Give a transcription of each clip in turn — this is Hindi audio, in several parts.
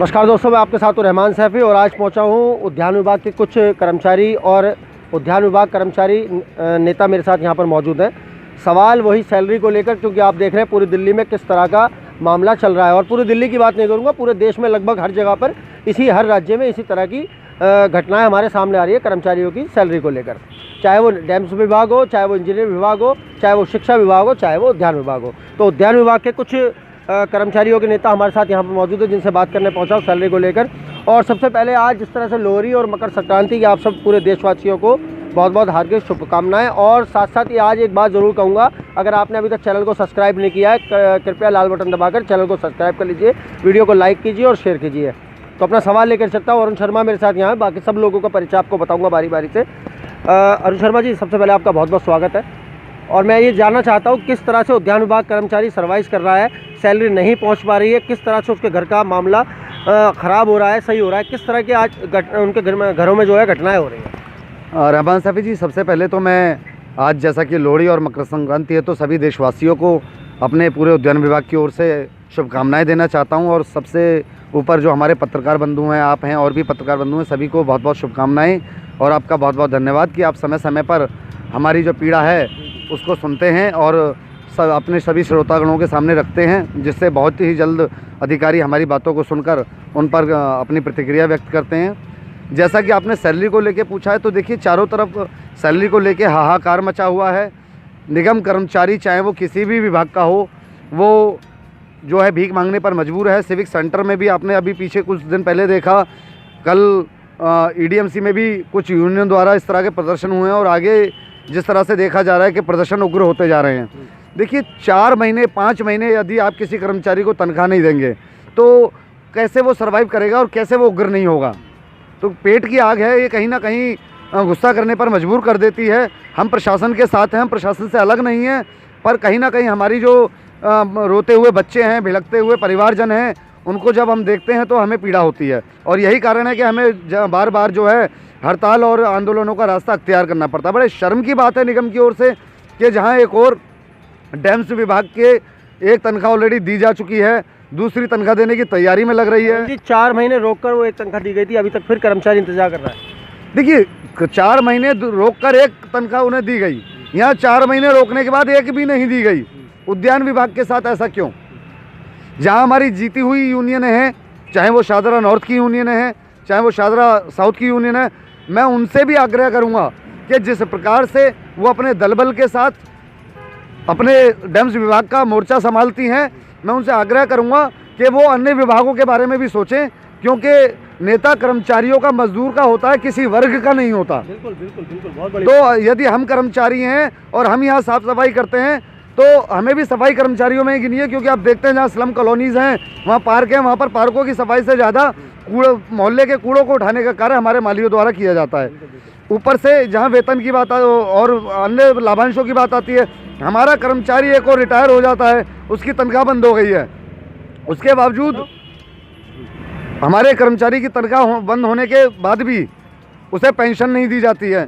नमस्कार दोस्तों, मैं आपके साथ हूं रहमान सैफ़ी और आज पहुंचा हूं उद्यान विभाग के कुछ कर्मचारी और उद्यान विभाग कर्मचारी नेता मेरे साथ यहां पर मौजूद हैं। सवाल वही सैलरी को लेकर, क्योंकि आप देख रहे हैं पूरी दिल्ली में किस तरह का मामला चल रहा है। और पूरी दिल्ली की बात नहीं करूँगा, पूरे देश में लगभग हर जगह पर हर राज्य में इसी तरह की घटनाएँ हमारे सामने आ रही है कर्मचारियों की सैलरी को लेकर। चाहे वो डैम्स विभाग हो, चाहे वो इंजीनियर विभाग हो, चाहे वो शिक्षा विभाग हो, चाहे वो उद्यान विभाग हो। तो उद्यान विभाग के कुछ कर्मचारियों के नेता हमारे साथ यहाँ पर मौजूद है, जिनसे बात करने पहुँचा हूँ सैलरी को लेकर। और सबसे पहले आज जिस तरह से लोहरी और मकर संक्रांति की आप सब पूरे देशवासियों को बहुत बहुत हार्दिक शुभकामनाएं। और साथ साथ ही आज एक बात ज़रूर कहूँगा, अगर आपने अभी तक चैनल को सब्सक्राइब नहीं किया है, कृपया लाल बटन दबाकर चैनल को सब्सक्राइब कर लीजिए, वीडियो को लाइक कीजिए और शेयर कीजिए। तो अपना सवाल लेकर चलता हूँ। अरुण शर्मा मेरे साथ यहाँ है, बाकी सब लोगों का परिचय आपको बताऊँगा बारी बारी से। अरुण शर्मा जी, सबसे पहले आपका बहुत बहुत स्वागत है। और मैं ये जानना चाहता हूँ किस तरह से उद्यान विभाग कर्मचारी सर्वाइव कर रहा है, सैलरी नहीं पहुँच पा रही है, किस तरह से उसके घर का मामला ख़राब हो रहा है, सही हो रहा है, किस तरह के आज उनके घरों में जो है घटनाएं हो रही हैं। रहमान सैफ़ी जी, सबसे पहले तो मैं आज जैसा कि लोहड़ी और मकर संक्रांति है, तो सभी देशवासियों को अपने पूरे उद्यान विभाग की ओर से शुभकामनाएं देना चाहता हूं। और सबसे ऊपर जो हमारे पत्रकार बंधु हैं, आप हैं और भी पत्रकार बंधु हैं, सभी को बहुत बहुत शुभकामनाएं और आपका बहुत बहुत धन्यवाद कि आप समय समय पर हमारी जो पीड़ा है उसको सुनते हैं और अपने सभी श्रोतागणों के सामने रखते हैं, जिससे बहुत ही जल्द अधिकारी हमारी बातों को सुनकर उन पर अपनी प्रतिक्रिया व्यक्त करते हैं। जैसा कि आपने सैलरी को लेके पूछा है, तो देखिए चारों तरफ सैलरी को लेके हाहाकार मचा हुआ है। निगम कर्मचारी चाहे वो किसी भी विभाग का हो, वो जो है भीख मांगने पर मजबूर है। सिविक सेंटर में भी आपने अभी पीछे कुछ दिन पहले देखा, कल ईडीएमसी में भी कुछ यूनियन द्वारा इस तरह के प्रदर्शन हुए हैं और आगे जिस तरह से देखा जा रहा है कि प्रदर्शन उग्र होते जा रहे हैं। देखिए 4 महीने 5 महीने यदि आप किसी कर्मचारी को तनख्वाह नहीं देंगे तो कैसे वो सर्वाइव करेगा और कैसे वो उग्र नहीं होगा। तो पेट की आग है, ये कहीं ना कहीं गुस्सा करने पर मजबूर कर देती है। हम प्रशासन के साथ हैं, हम प्रशासन से अलग नहीं हैं, पर कहीं ना कहीं हमारी जो रोते हुए बच्चे हैं, भिड़कते हुए परिवारजन हैं, उनको जब हम देखते हैं तो हमें पीड़ा होती है। और यही कारण है कि हमें बार बार जो है हड़ताल और आंदोलनों का रास्ता अख्तियार करना पड़ता है। बड़े शर्म की बात है निगम की ओर से कि जहां एक और डैम्स विभाग के एक तनख्वाह ऑलरेडी दी जा चुकी है, दूसरी तनख्वाह देने की तैयारी में लग रही है। जी 4 महीने रोककर वो एक तनख्वाह दी गई थी, अभी तक फिर कर्मचारी इंतजार कर रहा है। देखिए 4 महीने रोककर एक तनख्वाह उन्हें दी गई, यहाँ 4 महीने रोकने के बाद एक भी नहीं दी गई। उद्यान विभाग के साथ ऐसा क्यों? जहाँ हमारी जीती हुई यूनियन है, चाहे वो शाहदरा नॉर्थ की यूनियन है, चाहे वो शाहदरा साउथ की यूनियन है, मैं उनसे भी आग्रह करूँगा कि जिस प्रकार से वो अपने दलबल के साथ अपने डैम्स विभाग का मोर्चा संभालती हैं, मैं उनसे आग्रह करूंगा कि वो अन्य विभागों के बारे में भी सोचें, क्योंकि नेता कर्मचारियों का, मजदूर का होता है, किसी वर्ग का नहीं होता। बिल्कुल बिल्कुल बिल्कुल, बहुत बड़ी। तो यदि हम कर्मचारी हैं और हम यहाँ साफ सफाई करते हैं तो हमें भी सफाई कर्मचारियों में ही गिनिए, क्योंकि आप देखते हैं जहाँ स्लम कॉलोनीज़ हैं, वहाँ पार्क हैं, वहाँ पर पार्कों की सफाई से ज़्यादा मोहल्ले के कूड़ों को उठाने का कार्य हमारे मालियों द्वारा किया जाता है। ऊपर से जहाँ वेतन की बात और अन्य लाभांशों की बात आती है, हमारा कर्मचारी एक और रिटायर हो जाता है, उसकी तनख्वाह बंद हो गई है, उसके बावजूद हमारे कर्मचारी की तनख्वाह बंद होने के बाद भी उसे पेंशन नहीं दी जाती है।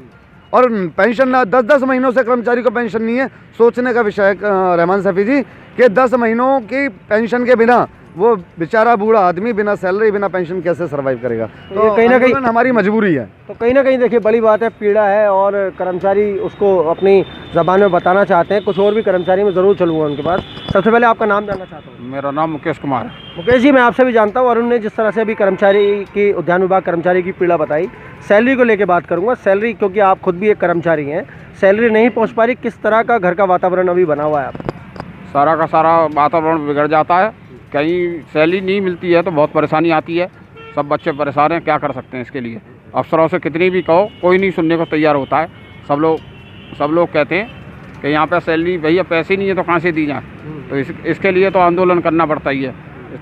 और पेंशन 10-10 महीनों से कर्मचारी को पेंशन नहीं है। सोचने का विषय है रहमान सैफ़ी जी कि 10 महीनों की पेंशन के बिना वो बेचारा बूढ़ा आदमी बिना सैलरी, बिना पेंशन कैसे सर्वाइव करेगा। तो कहीं ना कहीं हमारी मजबूरी है। तो कहीं ना कहीं देखिए बड़ी बात है, पीड़ा है और कर्मचारी उसको अपनी ज़बान में बताना चाहते हैं। कुछ और भी कर्मचारी में ज़रूर चलूँगा उनके पास। सबसे पहले आपका नाम जानना चाहता हूँ। मेरा नाम मुकेश कुमार है। मुकेश जी, मैं आपसे भी जानता हूँ, अरुण ने जिस तरह से अभी कर्मचारी की, उद्यान विभाग कर्मचारी की पीड़ा बताई, सैलरी को लेकर बात करूँगा। सैलरी, क्योंकि आप खुद भी एक कर्मचारी हैं, सैलरी नहीं पहुँच पा रही, किस तरह का घर का वातावरण अभी बना हुआ है? आप सारा का सारा वातावरण बिगड़ जाता है, कहीं सैलरी नहीं मिलती है तो बहुत परेशानी आती है। सब बच्चे परेशान हैं, क्या कर सकते हैं इसके लिए। अफसरों से कितनी भी कहो, कोई नहीं सुनने को तैयार होता है। सब लोग कहते हैं कि यहाँ पे सैलरी, भैया पैसे नहीं है तो कहाँ से दी जाए। तो इसके लिए तो आंदोलन करना पड़ता ही है।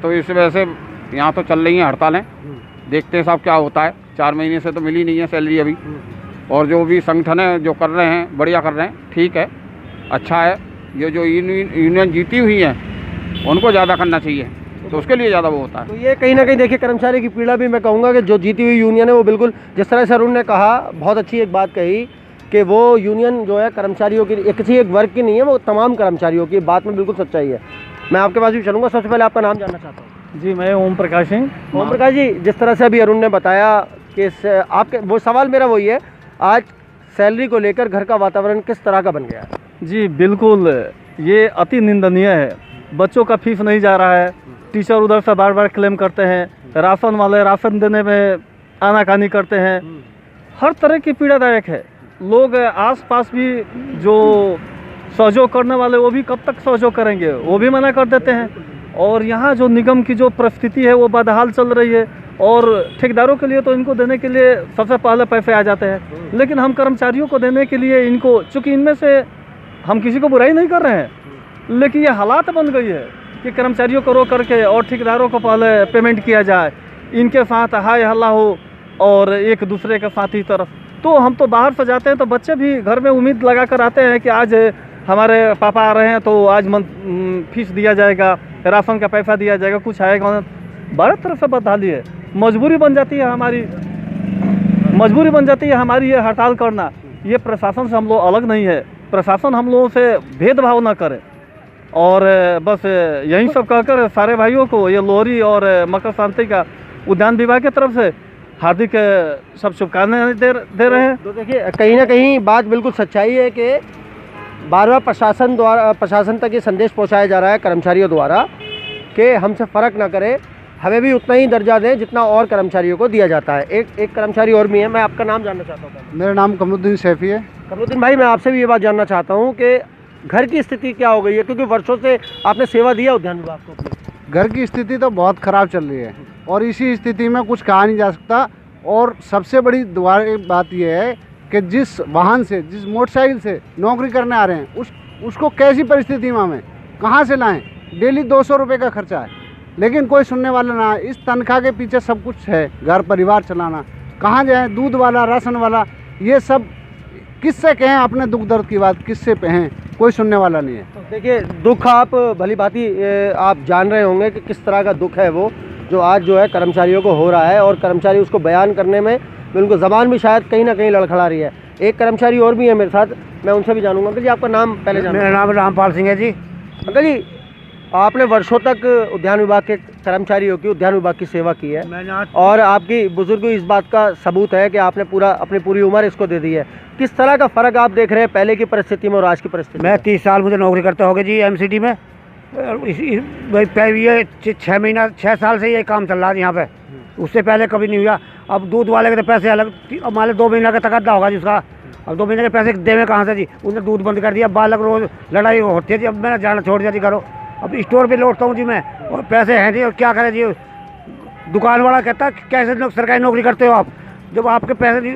तो इस वजह से यहाँ तो चल रही हैं हड़तालें, देखते हैं साहब क्या होता है। 4 महीने से तो मिली नहीं है सैलरी अभी। और जो भी संगठन है जो कर रहे हैं, बढ़िया कर रहे हैं, ठीक है, अच्छा है। ये जो यूनियन जीती हुई हैं उनको ज़्यादा करना चाहिए, तो उसके लिए ज़्यादा वो होता है। तो ये कहीं ना कहीं देखिए कर्मचारी की पीड़ा भी मैं कहूँगा कि जो जीती हुई यूनियन है वो बिल्कुल, जिस तरह से अरुण ने कहा, बहुत अच्छी एक बात कही कि वो यूनियन जो है कर्मचारियों की, किसी एक वर्ग की नहीं है, वो तमाम कर्मचारियों की बात में बिल्कुल सच्चाई है। मैं आपके पास भी चलूँगा। सबसे पहले आपका नाम जानना चाहता हूँ। जी, मैं ओम प्रकाश सिंह। ओम प्रकाश जी, जिस तरह से अभी अरुण ने बताया कि आपके वो सवाल मेरा वही है, आज सैलरी को लेकर घर का वातावरण किस तरह का बन गया है? जी बिल्कुल, ये अति निंदनीय है। बच्चों का फीस नहीं जा रहा है, टीचर उधर से बार बार क्लेम करते हैं, राशन वाले राशन देने में आनाकानी करते हैं, हर तरह की पीड़ादायक है। लोग आसपास भी जो सहयोग करने वाले वो भी कब तक सहयोग करेंगे, वो भी मना कर देते हैं। और यहाँ जो निगम की जो परिस्थिति है वो बदहाल चल रही है, और ठेकेदारों के लिए तो इनको देने के लिए सबसे पहले पैसे आ जाते हैं, लेकिन हम कर्मचारियों को देने के लिए इनको, चूँकि इनमें से हम किसी को बुराई नहीं कर रहे हैं, लेकिन ये हालात बन गई है कि कर्मचारियों को रोक करके और ठेकेदारों को पहले पेमेंट किया जाए, इनके साथ हाय हल्ला हो और एक दूसरे के साथ ही तरफ। तो हम तो बाहर से जाते हैं तो बच्चे भी घर में उम्मीद लगा कर आते हैं कि आज हमारे पापा आ रहे हैं तो आज फीस दिया जाएगा, राशन का पैसा दिया जाएगा, कुछ आएगा। बड़े तरह से बदहाली है, मजबूरी बन जाती है हमारी ये हड़ताल करना। ये प्रशासन से हम लोग अलग नहीं है, प्रशासन हम लोगों से भेदभाव ना करे। और बस यही सब कहकर सारे भाइयों को ये लोहरी और मकर संक्रांति का उद्यान विभाग की तरफ से हार्दिक सब शुभकामनाएं दे रहे हैं। तो देखिए, कहीं ना कहीं बात बिल्कुल सच्चाई है कि बार बार प्रशासन तक ये संदेश पहुंचाया जा रहा है कर्मचारियों द्वारा कि हमसे फ़र्क ना करें, हमें भी उतना ही दर्जा दें जितना और कर्मचारियों को दिया जाता है। एक कर्मचारी और भी है, मैं आपका नाम जानना चाहता हूँ। मेरा नाम कमरुद्दीन सैफ़ी है। कमरुद्दीन भाई, मैं आपसे भी ये बात जानना चाहता हूँ कि घर की स्थिति क्या हो गई है, क्योंकि वर्षों से आपने सेवा दिया उद्यान विभाग को अपनी। घर की स्थिति तो बहुत ख़राब चल रही है और इसी स्थिति में कुछ कहा नहीं जा सकता। और सबसे बड़ी बात यह है कि जिस वाहन से, जिस मोटरसाइकिल से नौकरी करने आ रहे हैं उसको कैसी परिस्थिति में कहाँ से लाएं। डेली 200 रुपये का खर्चा है, लेकिन कोई सुनने वाला ना है। इस तनख्वाह के पीछे सब कुछ है, घर परिवार चलाना, कहाँ जाए, दूध वाला, राशन वाला, ये सब किससे कहें अपने दुख दर्द की बात, किससे कहें, कोई सुनने वाला नहीं है। तो देखिए, दुख आप भली भांति आप जान रहे होंगे कि किस तरह का दुख है वो जो आज जो है कर्मचारियों को हो रहा है, और कर्मचारी उसको बयान करने में उनको ज़बान भी शायद कहीं ना कहीं लड़खड़ा रही है। एक कर्मचारी और भी है मेरे साथ, मैं उनसे भी जानूंगा। अंकल जी, आपका नाम पहले जानूंगा। मेरा नाम रामपाल सिंह है जी। अंकल जी, आपने वर्षों तक उद्यान विभाग के कर्मचारियों की, उद्यान विभाग की सेवा की है, और आपकी बुजुर्ग इस बात का सबूत है कि आपने अपनी पूरी उम्र इसको दे दी है। किस तरह का फ़र्क आप देख रहे हैं पहले की परिस्थिति में और आज की परिस्थिति में? मैं 30 साल मुझे नौकरी करते हो गए जी MCD में। ये 6 साल से ये काम चल रहा है यहाँ पे, उससे पहले कभी नहीं हुआ। अब दूध वाले के तो पैसे अलग, मान लो 2 महीने का तकद्दा होगा जिसका, अब 2 महीने के पैसे देवे कहाँ से जी। उसने दूध बंद कर दिया, बालक रोज लड़ाई होती है जी। अब मैंने जाना छोड़ दिया जी घरों, अब स्टोर पे लौटता हूँ जी मैं, और पैसे हैं नहीं, और क्या करें जी। दुकान वाला कहता है कैसे सरकारी नौकरी करते हो आप, जब आपके पैसे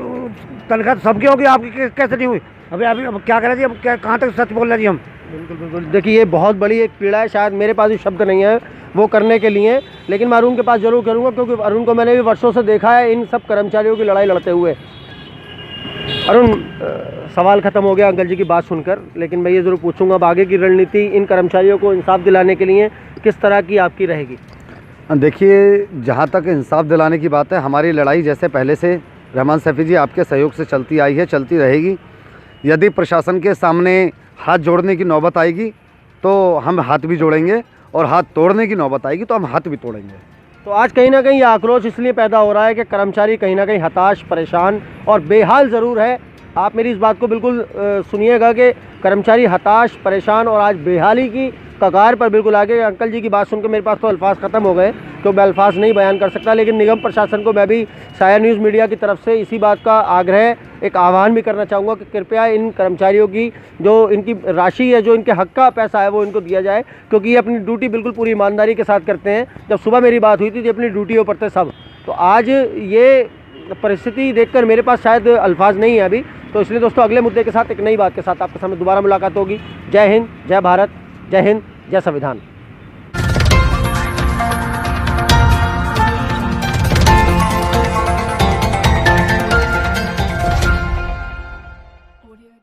तनख्वाह सबकी होगी, आपकी कैसे नहीं हुई। अब क्या करें जी, अब क्या, कहाँ तक सच बोल रहे जी हम। बिल्कुल बिल्कुल, देखिए ये बहुत बड़ी एक पीड़ा है, शायद मेरे पास भी शब्द नहीं है वो करने के लिए, लेकिन मैं अरुण के पास जरूर करूँगा, क्योंकि अरुण को मैंने भी वर्षों से देखा है इन सब कर्मचारियों की लड़ाई लड़ते हुए। अरुण, सवाल ख़त्म हो गया अंकल जी की बात सुनकर, लेकिन मैं ये ज़रूर पूछूंगा, अब आगे की रणनीति इन कर्मचारियों को इंसाफ दिलाने के लिए किस तरह की आपकी रहेगी? देखिए, जहाँ तक इंसाफ दिलाने की बात है, हमारी लड़ाई जैसे पहले से रहमान सैफ़ी जी आपके सहयोग से चलती आई है, चलती रहेगी। यदि प्रशासन के सामने हाथ जोड़ने की नौबत आएगी तो हम हाथ भी जोड़ेंगे, और हाथ तोड़ने की नौबत आएगी तो हम हाथ भी तोड़ेंगे। तो आज कहीं ना कहीं ये आक्रोश इसलिए पैदा हो रहा है कि कर्मचारी कहीं ना कहीं हताश, परेशान और बेहाल ज़रूर है। आप मेरी इस बात को बिल्कुल सुनिएगा कि कर्मचारी हताश, परेशान और आज बेहाली की कगार पर बिल्कुल आगे। अंकल जी की बात सुनकर मेरे पास तो अल्फाज ख़त्म हो गए, तो मैं अल्फाज नहीं बयान कर सकता, लेकिन निगम प्रशासन को मैं भी साया न्यूज़ मीडिया की तरफ से इसी बात का आग्रह, एक आह्वान भी करना चाहूँगा कि कृपया इन कर्मचारियों की जो इनकी राशि है, जो इनके हक़ का पैसा है, वो इनको दिया जाए, क्योंकि ये अपनी ड्यूटी बिल्कुल पूरी ईमानदारी के साथ करते हैं। जब सुबह मेरी बात हुई थी तो अपनी ड्यूटियों पर थे सब, तो आज ये परिस्थिति देखकर मेरे पास शायद अल्फाज नहीं है अभी। तो इसलिए दोस्तों, अगले मुद्दे के साथ, एक नई बात के साथ आपके सामने दोबारा मुलाकात होगी। जय हिंद, जय भारत, जय हिंद, जय संविधान।